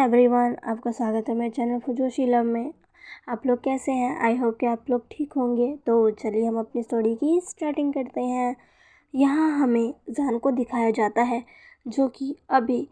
Everyone, आपका स्वागत है मेरे चैनल फुजोशी लव में। आप लोग कैसे हैं? आई होप कि आप लोग ठीक होंगे। तो चलिए हम अपनी स्टोरी की स्टार्टिंग करते हैं। यहाँ हमें जान को दिखाया जाता है जो कि अभी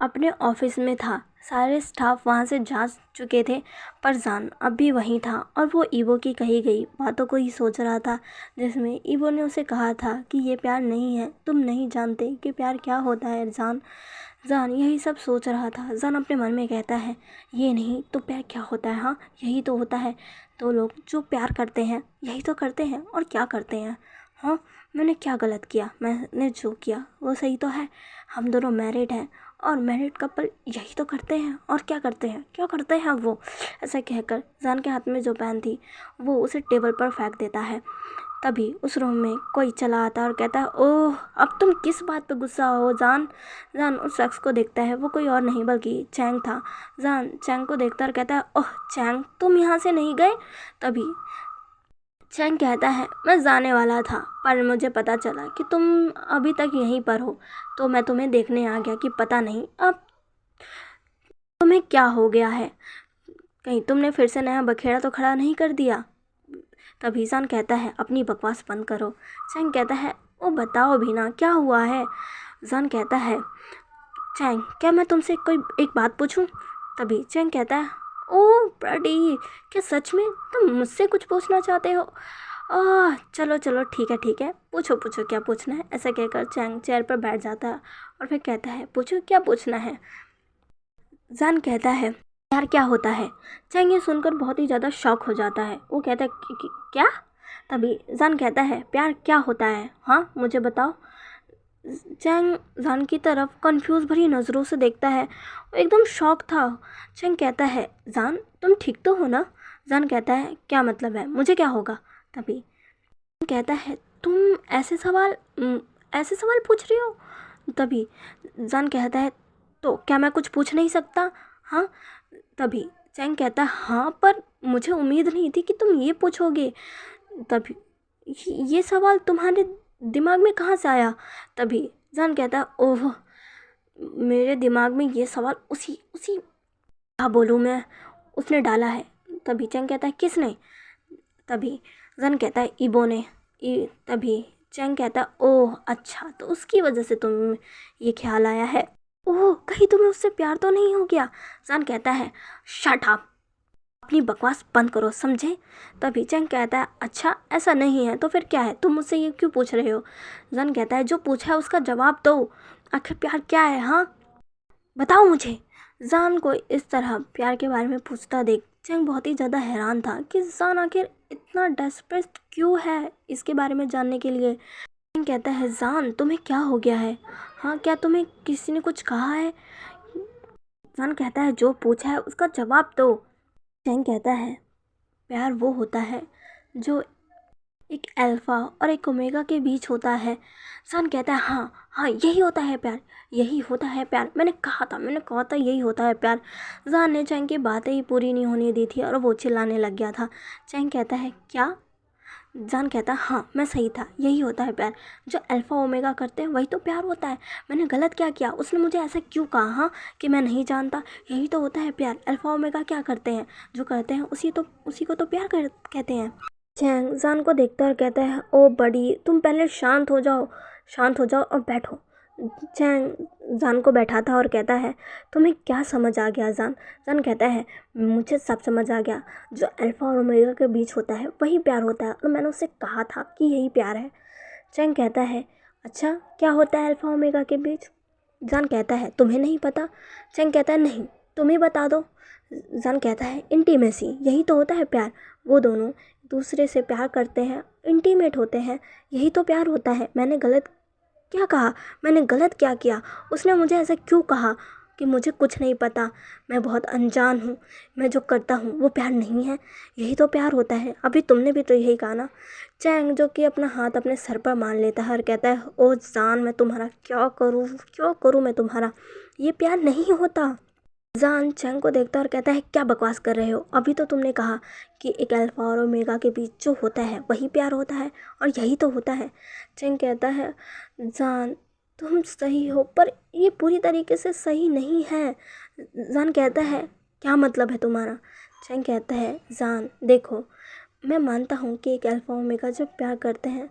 अपने ऑफिस में था। सारे स्टाफ वहाँ से जा चुके थे पर जान अभी वहीं था और वो ईवो की कही गई बातों को ही सोच रहा था, जिसमें ईवो ने उसे कहा था कि ये प्यार नहीं है, तुम नहीं जानते कि प्यार क्या होता है। जान यही सब सोच रहा था। जान अपने मन में कहता है, ये नहीं तो प्यार क्या होता है? हाँ, यही तो होता है। तो लोग जो प्यार करते हैं यही तो करते हैं और क्या करते हैं। हाँ, मैंने क्या गलत किया? मैंने जो किया वो सही तो है। हम दोनों मैरिड हैं और मैरिड कपल यही तो करते हैं और क्या करते हैं, क्या करते हैं वो। ऐसा कहकर जान के हाथ में जो पेन थी वो उसे टेबल पर फेंक देता है। तभी उस रूम में कोई चला आता है और कहता है, ओह अब तुम किस बात पे गुस्सा हो जान? जान उस शख्स को देखता है, वो कोई और नहीं बल्कि चैंग था। जान चैंग को देखता है और कहता है, ओह चैंग तुम यहाँ से नहीं गए? तभी चैंग कहता है, मैं जाने वाला था पर मुझे पता चला कि तुम अभी तक यहीं पर हो तो मैं तुम्हें देखने आ गया कि पता नहीं अब तुम्हें क्या हो गया है, कहीं तुमने फिर से नया बखेड़ा तो खड़ा नहीं कर दिया। तभी जान कहता है, अपनी बकवास बंद करो। चैंग कहता है, ओ बताओ भी ना क्या हुआ है। जान कहता है, चैंग क्या मैं तुमसे कोई एक बात पूछूं? तभी चैंग कहता है, ओ ब्रडी क्या सच में तुम मुझसे कुछ पूछना चाहते हो? चलो चलो ठीक है, पूछो पूछो क्या पूछना है। ऐसा कहकर चैंग चेयर पर बैठ जाता है और फिर कहता है, पूछो क्या पूछना है। जान कहता है, प्यार क्या होता है? चैंग ये सुनकर बहुत ही ज़्यादा शॉक हो जाता है। वो कहता है, क्या? तभी जान कहता है, प्यार क्या होता है? हाँ मुझे बताओ। चैंग जान की तरफ कंफ्यूज भरी नज़रों से देखता है, वो एकदम शॉक था। चैंग कहता है, जान तुम ठीक तो हो ना? जान कहता है, क्या मतलब है, मुझे क्या होगा? तभी कहता है, तुम ऐसे सवाल पूछ रही हो? तभी जान कहता है, तो क्या मैं कुछ पूछ नहीं सकता? हाँ। तभी चैंग कहता है, हाँ पर मुझे उम्मीद नहीं थी कि तुम ये पूछोगे। तभी ये सवाल तुम्हारे दिमाग में कहाँ से आया? तभी जान कहता है, ओह मेरे दिमाग में ये सवाल उसी उसी क्या बोलूँ मैं, उसने डाला है। तभी चैंग कहता है, किसने? तभी जान कहता है, ईबो ने। तभी चैंग कहता है, ओह अच्छा तो उसकी वजह से तुम ये ख्याल आया है। ओह कहीं तुम्हें उससे प्यार तो नहीं हो गया? जान कहता है, शट अप, अपनी बकवास बंद करो समझे? तभी चैंग कहता है, अच्छा ऐसा नहीं है तो फिर क्या है, तुम मुझसे ये क्यों पूछ रहे हो? जान कहता है, जो पूछा है उसका जवाब दो, आखिर प्यार क्या है? हाँ बताओ मुझे। जान को इस तरह प्यार के बारे में पूछता देख चैंग बहुत ही ज़्यादा हैरान था कि जान आखिर इतना डेस्परेट क्यों है इसके बारे में जानने के लिए। चैंग कहता है, जान तुम्हें क्या हो गया है? हाँ क्या तुम्हें किसी ने कुछ कहा है? जान कहता है, जो पूछा है उसका जवाब दो। चैंग कहता है, प्यार वो होता है जो एक अल्फ़ा और एक ओमेगा के बीच होता है। जान कहता है, हाँ हाँ यही होता है प्यार, यही होता है प्यार, मैंने कहा था यही होता है प्यार। जान ने चैंग की बातें ही पूरी नहीं होने दी थी और वो चिल्लाने लग गया था। चैंग कहता है, क्या? जान कहता है, हाँ मैं सही था, यही होता है प्यार, जो अल्फ़ा ओमेगा करते हैं वही तो प्यार होता है। मैंने गलत क्या किया? उसने मुझे ऐसा क्यों कहा? हाँ कि मैं नहीं जानता, यही तो होता है प्यार। अल्फ़ा ओमेगा क्या करते हैं? जो करते हैं उसी को तो प्यार कहते हैं। चैंग जान को देखता और कहता है, ओ बड़ी तुम पहले शांत हो जाओ और बैठो। चैंग जान को बैठाता और कहता है, तुम्हें क्या समझ आ गया जान? जान कहता है, मुझे सब समझ आ गया, जो अल्फ़ा और ओमेगा के बीच होता है वही प्यार होता है और मैंने उससे कहा था कि यही प्यार है। चैंग कहता है, अच्छा क्या होता है अल्फ़ा ओमेगा के बीच? जान कहता है, तुम्हें नहीं पता? चैंग कहता है, नहीं तुम ही बता दो। जान कहता है, इंटीमेसी, यही तो होता है प्यार, वो दोनों दूसरे से प्यार करते हैं, इंटीमेट होते हैं, यही तो प्यार होता है। मैंने गलत क्या कहा? मैंने गलत क्या किया? उसने मुझे ऐसा क्यों कहा कि मुझे कुछ नहीं पता, मैं बहुत अनजान हूँ, मैं जो करता हूँ वो प्यार नहीं है, यही तो प्यार होता है। अभी तुमने भी तो यही कहा ना। चैंग जो कि अपना हाथ अपने सर पर मान लेता है और कहता है, ओ जान मैं तुम्हारा क्या करूँ मैं तुम्हारा, ये प्यार नहीं होता। जान चैंग को देखता और कहता है, क्या बकवास कर रहे हो? अभी तो तुमने कहा कि एक अल्फ़ा और ओमेगा के बीच जो होता है वही प्यार होता है और यही तो होता है। चैंग कहता है, जान तुम सही हो पर ये पूरी तरीके से सही नहीं है। जान कहता है क्या मतलब है तुम्हारा। चैंग कहता है जान देखो, मैं मानता हूँ कि एक अल्फा ओमेगा जब प्यार करते हैं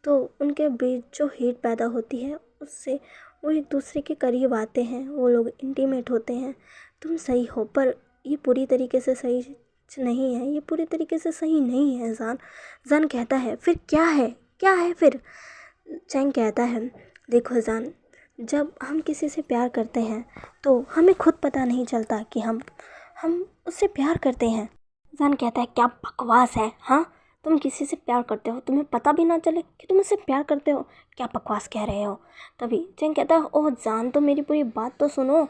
तो उनके बीच जो हीट पैदा होती है उससे वो एक दूसरे के करीब आते हैं, वो लोग इंटीमेट होते हैं। तुम सही हो, पर ये पूरी तरीके से सही नहीं है, ये पूरी तरीके से सही नहीं है जान। जान कहता है फिर क्या है, क्या है फिर। चैंग कहता है देखो जान, जब हम किसी से प्यार करते हैं तो हमें खुद पता नहीं चलता कि हम उससे प्यार करते हैं। जान कहता है क्या बकवास है, हाँ तुम किसी से प्यार करते हो, तुम्हें पता भी ना चले कि तुम उससे प्यार करते हो, क्या बकवास कह रहे हो। तभी चैंग कहता है ओह जान, तो मेरी पूरी बात तो सुनो।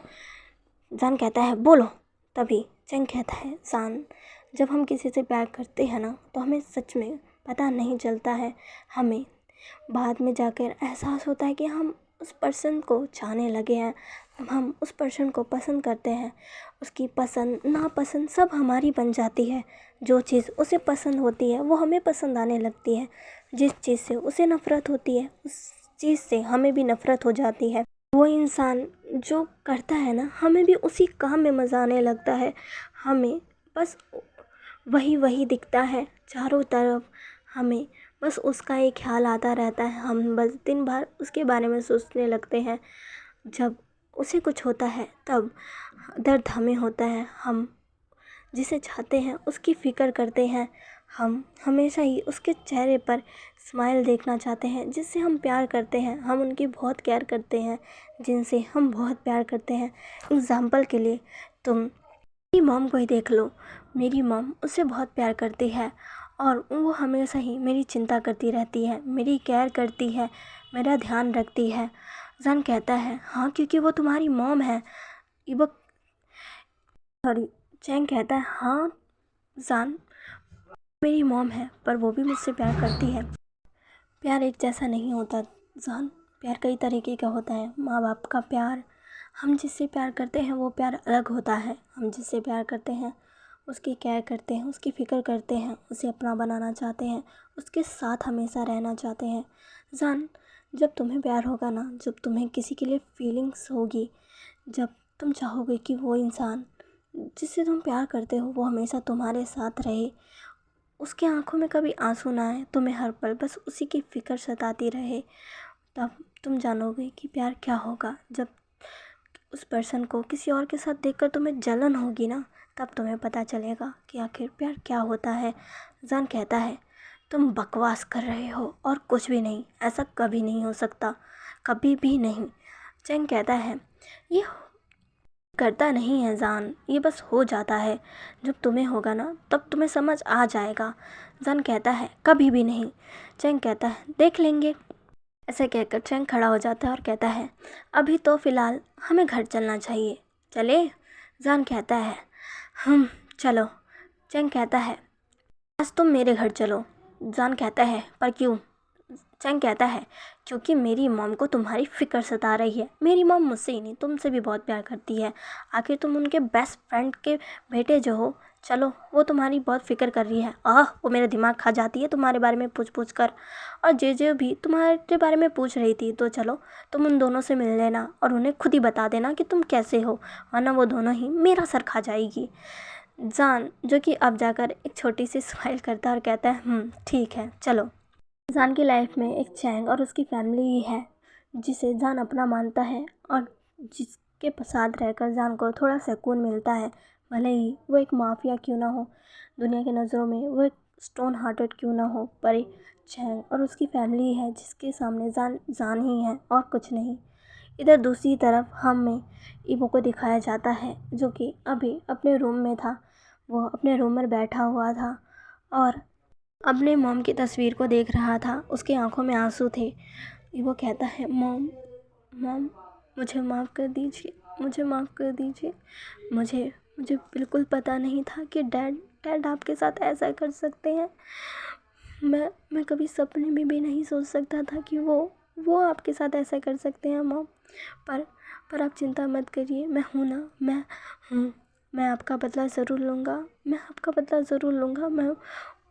जान कहता है बोलो। तभी चैंग कहता है जान, जब हम किसी से प्यार करते हैं ना तो हमें सच में पता नहीं चलता है, हमें बाद में जाकर एहसास होता है कि हम उस पर्सन को चाहने लगे हैं, हम उस पर्सन को पसंद करते हैं, उसकी पसंद नापसंद सब हमारी बन जाती है। जो चीज़ उसे पसंद होती है वो हमें पसंद आने लगती है, जिस चीज़ से उसे नफ़रत होती है उस चीज़ से हमें भी नफ़रत हो जाती है। वो इंसान जो करता है ना, हमें भी उसी काम में मज़ा आने लगता है, हमें बस वही वही दिखता है चारों तरफ, हमें बस उसका एक ख्याल आता रहता है, हम बस दिन भर उसके बारे में सोचने लगते हैं। जब उसे कुछ होता है तब दर्द हमें होता है, हम जिसे चाहते हैं उसकी फ़िक्र करते हैं, हम हमेशा ही उसके चेहरे पर स्माइल देखना चाहते हैं। जिससे हम प्यार करते हैं हम उनकी बहुत केयर करते हैं, जिनसे हम बहुत प्यार करते हैं। एग्ज़ाम्पल के लिए तुम मेरी मॉम को ही देख लो, मेरी मॉम उससे बहुत प्यार करती है और वो हमेशा ही मेरी चिंता करती रहती है, मेरी केयर करती है, मेरा ध्यान रखती है। जान कहता है हाँ क्योंकि वो तुम्हारी मॉम है। वो सॉरी चैंग कहता है हाँ जान, मेरी मॉम है पर वो भी मुझसे प्यार करती है। प्यार एक जैसा नहीं होता जान, प्यार कई तरीके का होता है। माँ बाप का प्यार, हम जिससे प्यार करते हैं वो प्यार अलग होता है। हम जिससे प्यार करते हैं उसकी केयर करते हैं, उसकी फ़िक्र करते हैं, उसे अपना बनाना चाहते हैं, उसके साथ हमेशा रहना चाहते हैं। जान जब तुम्हें प्यार होगा ना, जब तुम्हें किसी के लिए फीलिंग्स होगी, जब तुम चाहोगे कि वो इंसान जिससे तुम प्यार करते हो वो हमेशा तुम्हारे साथ रहे, उसके आंखों में कभी आंसू ना आए, तुम्हें हर पल बस उसी की फ़िक्र सताती रहे, तब तुम जानोगे कि प्यार क्या होगा। जब उस पर्सन को किसी और के साथ देखकर तुम्हें जलन होगी ना, तब तुम्हें पता चलेगा कि आखिर प्यार क्या होता है। जान कहता है तुम बकवास कर रहे हो और कुछ भी नहीं, ऐसा कभी नहीं हो सकता, कभी भी नहीं। चैंग कहता है ये करता नहीं है जान, ये बस हो जाता है, जब तुम्हें होगा ना तब तुम्हें समझ आ जाएगा। जान कहता है कभी भी नहीं। चैंग कहता है देख लेंगे। ऐसे कहकर चैंग खड़ा हो जाता है और कहता है अभी तो फ़िलहाल हमें घर चलना चाहिए, चले। जान कहता है चलो। चैंग कहता है आज तुम मेरे घर चलो। जान कहता है पर क्यों। चैंग कहता है क्योंकि मेरी मॉम को तुम्हारी फ़िक्र सता रही है। मेरी मॉम मुझसे ही नहीं तुमसे भी बहुत प्यार करती है, आखिर तुम उनके बेस्ट फ्रेंड के बेटे जो हो। चलो वो तुम्हारी बहुत फ़िक्र कर रही है, वो मेरा दिमाग खा जाती है तुम्हारे बारे में पूछ कर, और जे भी तुम्हारे बारे में पूछ रही थी। तो चलो तुम उन दोनों से मिल लेना और उन्हें खुद ही बता देना कि तुम कैसे हो, वरना वो दोनों ही मेरा सर खा जाएगी। जान जो कि अब जाकर एक छोटी सी स्माइल करता है और कहता है ठीक है चलो। जान की लाइफ में एक चैंग और उसकी फैमिली ही है जिसे जान अपना मानता है और जिसके साथ रहकर जान को थोड़ा सुकून मिलता है। भले ही वो एक माफिया क्यों ना हो, दुनिया की नज़रों में वो एक स्टोन हार्टेड क्यों ना हो, पर एक चैंग और उसकी फैमिली है जिसके सामने जान ही है और कुछ नहीं। इधर दूसरी तरफ हमें ईवो को दिखाया जाता है जो कि अभी अपने रूम में था। वो अपने रूम में बैठा हुआ था और अपने मॉम की तस्वीर को देख रहा था, उसकी आंखों में आंसू थे। वो कहता है मॉम मॉम मुझे माफ़ कर दीजिए, मुझे माफ़ कर दीजिए, मुझे मुझे बिल्कुल पता नहीं था कि डैड आपके साथ ऐसा कर सकते हैं। मैं कभी सपने में भी नहीं सोच सकता था कि वो आपके साथ ऐसा कर सकते हैं मॉम। पर आप चिंता मत करिए, मैं हूँ ना, मैं हूँ, मैं आपका बदला ज़रूर लूँगा, मैं आपका बदला ज़रूर लूँगा। मैं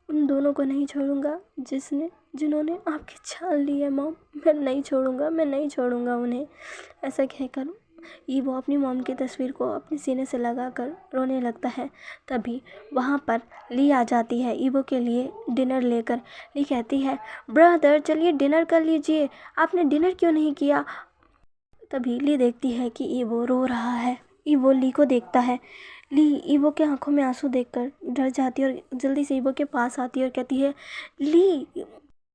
उन दोनों को नहीं छोड़ूंगा जिन्होंने आपकी जान ली है मॉम। मैं नहीं छोड़ूंगा, मैं नहीं छोड़ूंगा उन्हें। ऐसा कहकर ये वो अपनी मॉम की तस्वीर को अपने सीने से लगाकर रोने लगता है। तभी वहाँ पर ली आ जाती है ईवो के लिए डिनर लेकर। ली कहती है, ब्रदर चलिए डिनर कर लीजिए, आपने डिनर क्यों नहीं किया। तभी ली देखती है कि ईवो रो रहा है। ईवो ली को देखता है। ली ईवो के आंखों में आंसू देखकर डर जाती है और जल्दी से ईवो के पास आती है और कहती है, ली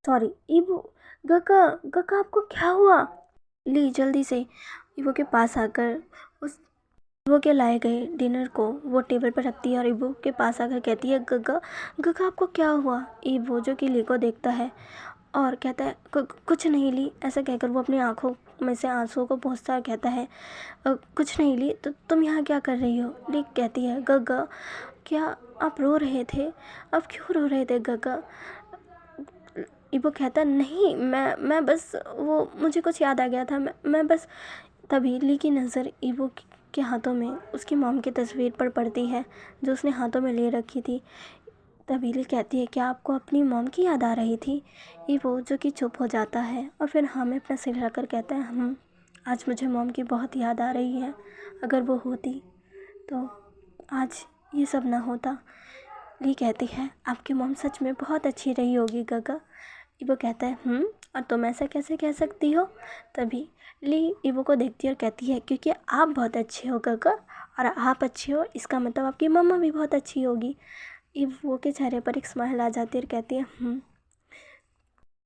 सॉरी ईवो, गगा गगा आपको क्या हुआ। ली जल्दी से ईवो के पास आकर उस ईवो के लाए गए डिनर को वो टेबल पर रखती है और ईवो के पास आकर कहती है, गगा गगा आपको क्या हुआ। ईवो जो कि ली को देखता है और कहता है, कुछ नहीं ली। ऐसा कहकर वो अपनी आंखों में से आंसुओं को पोंछता और कहता है, कुछ नहीं ली, तो तुम यहाँ क्या कर रही हो। ली कहती है, गगा क्या आप रो रहे थे, आप क्यों रो रहे थे गगा। ईवो कहता, नहीं मैं बस वो मुझे कुछ याद आ गया था, मैं बस। तभी ली की नज़र ईवो के हाथों में उसकी मॉम की तस्वीर पर पड़ती है जो उसने हाथों में ले रखी थी। तभी ली कहती है, क्या आपको अपनी मॉम की याद आ रही थी। ईवो जो कि चुप हो जाता है और फिर हाँ में अपना सिर हिलाकर कहता है, आज मुझे मॉम की बहुत याद आ रही है, अगर वो होती तो आज ये सब ना होता। ली कहती है, आपकी मॉम सच में बहुत अच्छी रही होगी गगा। ईवो कहता है, और तुम ऐसा कैसे कह सकती हो। तभी ली ईवो को देखती है और कहती है, क्योंकि आप बहुत अच्छे हो गगा, और आप अच्छे हो इसका मतलब आपकी मम्मा भी बहुत अच्छी होगी। ईवो के चेहरे पर एक स्माइल आ जाती है और कहती है,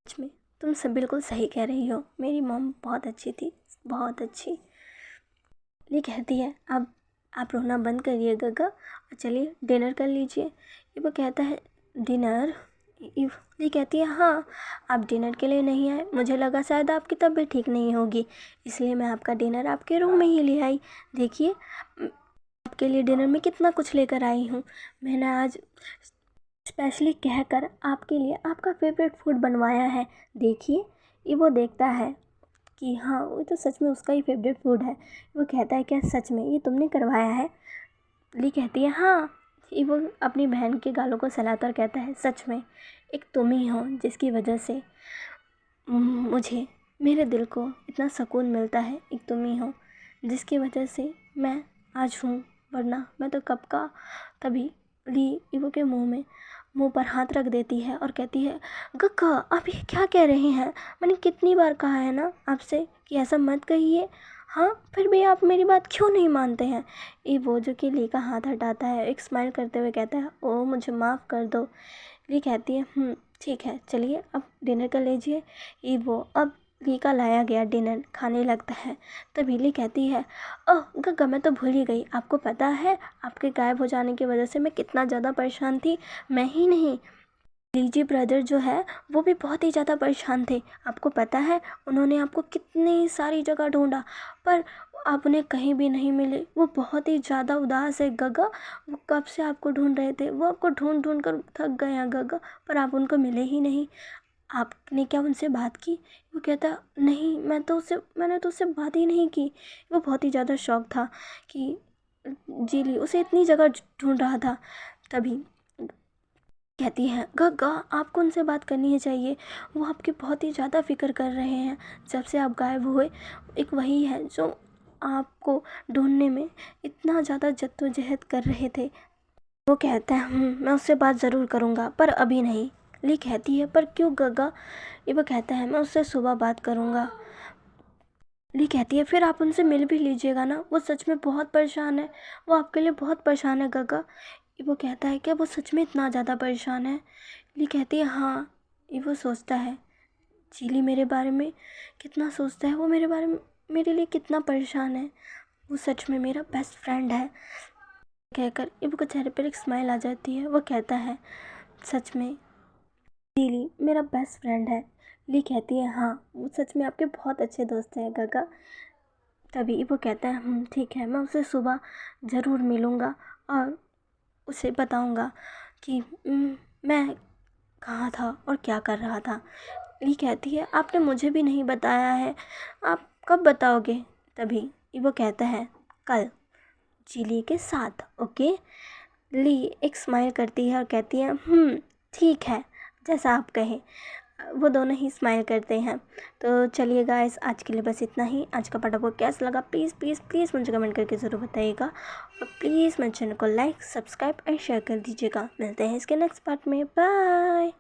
सच में तुम सब बिल्कुल सही कह रही हो, मेरी मॉम बहुत अच्छी थी, बहुत अच्छी। ली कहती है, अब आप रोना बंद करिए गगा और चलिए डिनर कर लीजिए। ईवो कहता है, डिनर। ली कहती है, हाँ आप डिनर के लिए नहीं आए, मुझे लगा शायद आपकी तबीयत ठीक नहीं होगी, इसलिए मैं आपका डिनर आपके रूम में ही ले आई। देखिए आपके लिए डिनर में कितना कुछ लेकर आई हूँ। मैंने आज स्पेशली कहकर आपके लिए आपका फेवरेट फूड बनवाया है, देखिए। ईवो देखता है कि हाँ वो तो सच में उसका ही फेवरेट फूड है। वो कहता है, क्या सच में ये तुमने करवाया है। ली कहती है, हाँ। वो अपनी बहन के गालों को सहलाता और कहता है, सच में एक तुम ही हो जिसकी वजह से मुझे मेरे दिल को इतना सुकून मिलता है, एक तुम ही हो जिसकी वजह से मैं आज हूँ, वरना मैं तो कब का। तभी ली ईवो के मुंह पर हाथ रख देती है और कहती है, गक्का आप ये क्या कह रहे हैं, मैंने कितनी बार कहा है ना आपसे कि ऐसा मत कहिए, हाँ फिर भी आप मेरी बात क्यों नहीं मानते हैं। ईवो जो कि ली का हाथ हटाता है, एक स्माइल करते हुए कहता है, ओ मुझे माफ़ कर दो। ली कहती है, ठीक है चलिए अब डिनर कर लीजिए। ईवो अब ली का लाया गया डिनर खाने लगता है। तभी ली कहती है, ओह गग्गा मैं तो भूल ही गई, आपको पता है आपके गायब हो जाने की वजह से मैं कितना ज़्यादा परेशान थी। मैं ही नहीं, लीजी ब्रदर जो है वो भी बहुत ही ज़्यादा परेशान थे। आपको पता है उन्होंने आपको कितनी सारी जगह ढूंढा पर आप उन्हें कहीं भी नहीं मिले। वो बहुत ही ज़्यादा उदास है गगा, वो कब से आपको ढूंढ रहे थे, वो आपको ढूंढ ढूंढ कर थक गए हैं गगा, पर आप उनको मिले ही नहीं। आपने क्या उनसे बात की। वो कहता, नहीं मैंने तो उससे बात ही नहीं की। वो बहुत ही ज़्यादा शौक था कि जीली उसे इतनी जगह ढूंढ रहा था। तभी कहती है, गग्गा आपको उनसे बात करनी चाहिए, वो आपकी बहुत ही ज़्यादा फिक्र कर रहे हैं, जब से आप गायब हुए। एक वही है जो आपको ढूंढने में इतना ज़्यादा जद्दोजहद कर रहे थे। वो कहता है, मैं उससे बात ज़रूर करूँगा पर अभी नहीं। ली कहती है, पर क्यों गग्गा। ये वो कहता है, मैं उससे सुबह बात करूँगा। ली कहती है, फिर आप उनसे मिल भी लीजिएगा ना, वो सच में बहुत परेशान है, वो आपके लिए बहुत परेशान है गग्गा। वो कहता है, क्या वो सच में इतना ज़्यादा परेशान है। ली कहती है, हाँ। वो सोचता है, चीली मेरे बारे में कितना सोचता है, वो मेरे बारे में मेरे लिए कितना परेशान है, वो सच में मेरा बेस्ट फ्रेंड है। कहकर इबू के चेहरे पर एक स्माइल आ जाती है। वो कहता है, सच में चीली मेरा बेस्ट फ्रेंड है। ली कहती है, हाँ वो सच में आपके बहुत अच्छे दोस्त हैं गगा। तभी वो कहता है, ठीक है, मैं उसे सुबह ज़रूर मिलूँगा और उसे बताऊँगा कि मैं कहाँ था और क्या कर रहा था। ली कहती है, आपने मुझे भी नहीं बताया है, आप कब बताओगे। तभी वो कहता है, कल चिली के साथ, ओके। ली एक स्माइल करती है और कहती है, ठीक है जैसा आप कहें। वो दोनों ही स्माइल करते हैं। तो चलिए गाइस, आज के लिए बस इतना ही। आज का पार्ट आपको कैसा लगा प्लीज़ प्लीज़ प्लीज़ मुझे कमेंट करके ज़रूर बताइएगा, और प्लीज़ मेरे चैनल को लाइक, सब्सक्राइब एंड शेयर कर दीजिएगा। मिलते हैं इसके नेक्स्ट पार्ट में। बाय।